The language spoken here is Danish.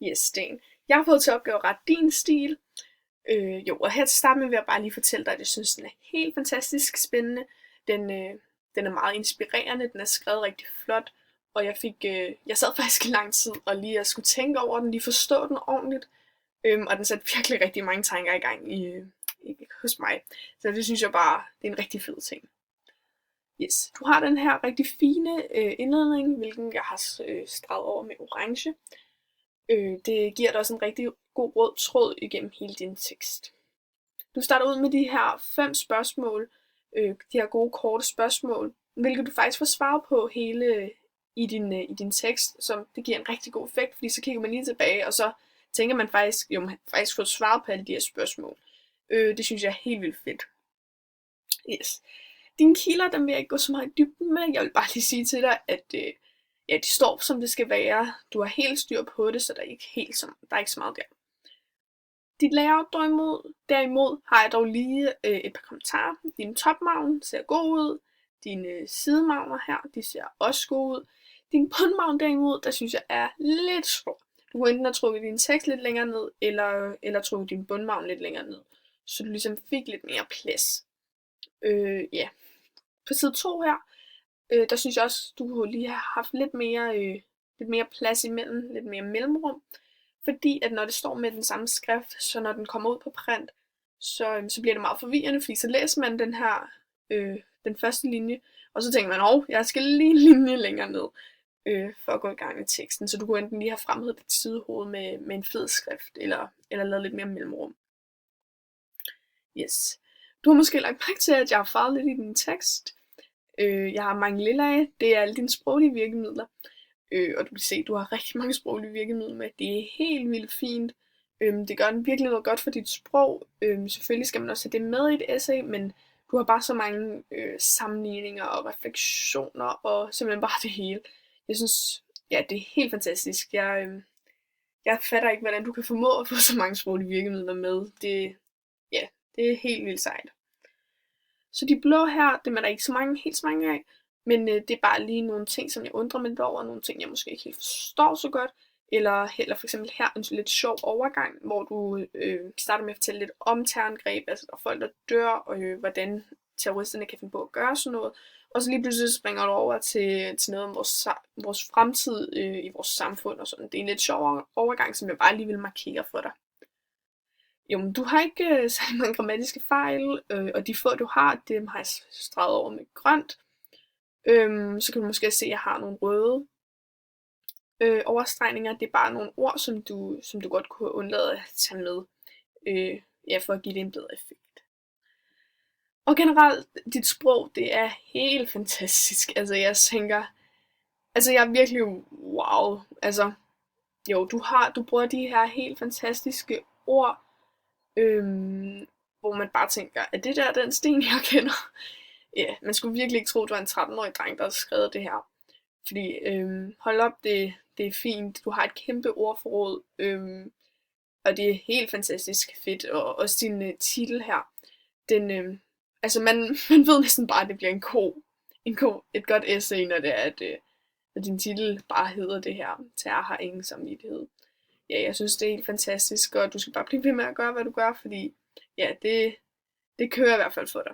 Yes, Sten. Jeg har fået til opgave at rette din stil. Og her til start med vil jeg bare lige fortælle dig, at jeg synes, den er helt fantastisk spændende. Den er meget inspirerende, den er skrevet rigtig flot, og jeg sad faktisk i lang tid og lige at skulle tænke over den, lige forstå den ordentligt. Og den satte virkelig rigtig mange tanker i gang hos mig. Så det synes jeg bare, det er en rigtig fed ting. Yes, du har den her rigtig fine indledning, hvilken jeg har streget over med orange. Det giver dig også en rigtig god rød tråd igennem hele din tekst. Du starter ud med de her 5 spørgsmål, de her gode korte spørgsmål, hvilket du faktisk får svaret på hele i din tekst, som det giver en rigtig god effekt, fordi så kigger man lige tilbage, og så tænker man faktisk, man har faktisk fået svaret på alle de her spørgsmål. Det synes jeg er helt vildt fedt. Yes. Dine kilder, dem vil jeg ikke gå så meget i dybden med. Jeg vil bare lige sige til dig, at de står som det skal være. Du har helt styr på det, så der er ikke så meget der. Dit layout derimod har jeg dog lige et par kommentarer. Din topmagen ser god ud. Dine sidemagner her, de ser også gode ud. Din bundmagen derimod, der synes jeg er lidt stor. Du kunne enten have trukket din tekst lidt længere ned, eller trukket din bundmagen lidt længere ned. Så du ligesom fik lidt mere plads. På side 2 her, der synes jeg også, du kunne lige have haft lidt mere plads imellem, lidt mere mellemrum. Fordi at når det står med den samme skrift, så når den kommer ud på print, så bliver det meget forvirrende, fordi så læser man den første linje, og så tænker man, jeg skal lige en linje længere ned, for at gå i gang med teksten. Så du kunne enten lige have fremhævet dit sidehoved med en fed skrift, eller lavet lidt mere mellemrum. Yes. Du har måske lagt mærke til, at jeg har farvet lidt i din tekst. Jeg har mange lilla af, det er alle dine sproglige virkemidler. Og du kan se, at du har rigtig mange sproglige virkemidler med. Det er helt vildt fint. Det gør den virkelig noget godt for dit sprog. Selvfølgelig skal man også have det med i et essay, men du har bare så mange sammenligninger og refleksioner, og simpelthen bare det hele. Jeg synes, det er helt fantastisk. Jeg fatter ikke, hvordan du kan formå at få så mange sproglige virkemidler med. Det er helt vildt sejt. Så de blå her, dem er der ikke helt så mange af, men det er bare lige nogle ting, som jeg undrer mig lidt over, nogle ting, jeg måske ikke helt forstår så godt, eller for eksempel her en lidt sjov overgang, hvor du starter med at fortælle lidt om terrorangreb, altså der er folk, der dør, og hvordan terroristerne kan finde på at gøre sådan noget, og så lige pludselig springer du over til noget om vores fremtid i vores samfund og sådan. Det er en lidt sjov overgang, som jeg bare lige vil markere for dig. Jo, men du har ikke særlig mange grammatiske fejl, og de få du har, dem har jeg streget over med grønt. Så kan du måske se, at jeg har nogle røde overstregninger. Det er bare nogle ord, som du godt kunne undlade at tage med, for at give det en bedre effekt. Og generelt, dit sprog, det er helt fantastisk. Altså, jeg tænker, jeg er virkelig wow. Altså, jo, du bruger de her helt fantastiske ord, hvor man bare tænker, at det der den Sten, jeg kender? Ja, man skulle virkelig ikke tro, at du var en 13-årig dreng, der havde skrevet det her. Fordi, hold op, det er fint. Du har et kæmpe ordforråd, og det er helt fantastisk fedt. Og også din titel her, den, man ved næsten bare, at det bliver et godt essay, når det er, at din titel bare hedder det her. Terror har ingen samvittighed. Ja, jeg synes, det er helt fantastisk, og du skal bare blive ved med at gøre, hvad du gør, fordi det kører i hvert fald for dig.